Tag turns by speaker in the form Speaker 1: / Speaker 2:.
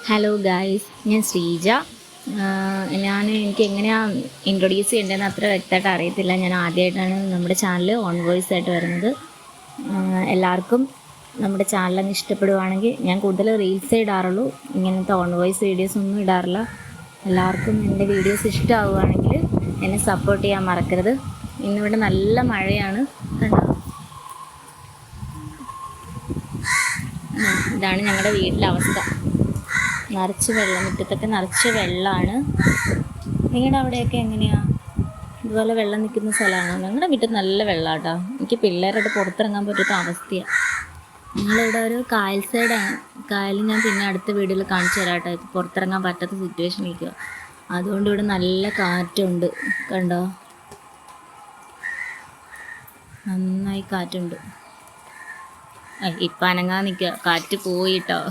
Speaker 1: Hello guys, ഞാൻ ശ്രീജ. എനിക്ക് എങ്ങനെയാണ് ഇൻട്രൊഡ്യൂസ് ചെയ്യേണ്ടതെന്ന് അത്ര വ്യക്തമായിട്ട് അറിയത്തില്ല. ഞാൻ ആദ്യമായിട്ടാണ് നമ്മുടെ ചാനൽ ഓൺ വോയിസ് ആയിട്ട് വരുന്നത്. എല്ലാവർക്കും നമ്മുടെ ചാനലങ്ങ് ഇഷ്ടപ്പെടുവാണെങ്കിൽ, ഞാൻ കൂടുതൽ റീൽസേ ഇടാറുള്ളൂ, ഇങ്ങനത്തെ ഓൺ വോയിസ് വീഡിയോസ് ഒന്നും ഇടാറില്ല. എല്ലാവർക്കും എൻ്റെ വീഡിയോസ് ഇഷ്ടമാവുകയാണെങ്കിൽ എന്നെ സപ്പോർട്ട് ചെയ്യാൻ മറക്കരുത്. ഇന്നിവിടെ നല്ല മഴയാണ്, കണ്ടോ? ഇതാണ് ഞങ്ങളുടെ വീട്ടിലെ അവസ്ഥ. നിറച്ച് വെള്ളം, മുറ്റത്തൊക്കെ നിറച്ച് വെള്ളമാണ്. നിങ്ങളുടെ അവിടെയൊക്കെ എങ്ങനെയാണ്? ഇതുപോലെ വെള്ളം നിൽക്കുന്ന സ്ഥലമാണോ? ഞങ്ങളുടെ വീട്ടിൽ നല്ല വെള്ളം കേട്ടോ. എനിക്ക് പിള്ളേരോട് പുറത്തിറങ്ങാൻ പറ്റാത്ത അവസ്ഥയാണ്. ഞങ്ങളിവിടെ ഒരു കായൽ സൈഡാണ്. കായൽ ഞാൻ പിന്നെ അടുത്ത വീഡിയോയിൽ കാണിച്ചു തരാം കേട്ടോ. ഇപ്പോൾ പുറത്തിറങ്ങാൻ പറ്റാത്ത സിറ്റുവേഷൻ ഇരിക്കുക. അതുകൊണ്ട് ഇവിടെ നല്ല കാറ്റുണ്ട്, കണ്ടോ? നന്നായി കാറ്റുണ്ട്. ഇപ്പം അനങ്ങാൻ നിൽക്കുക, കാറ്റ് പോയിട്ടോ.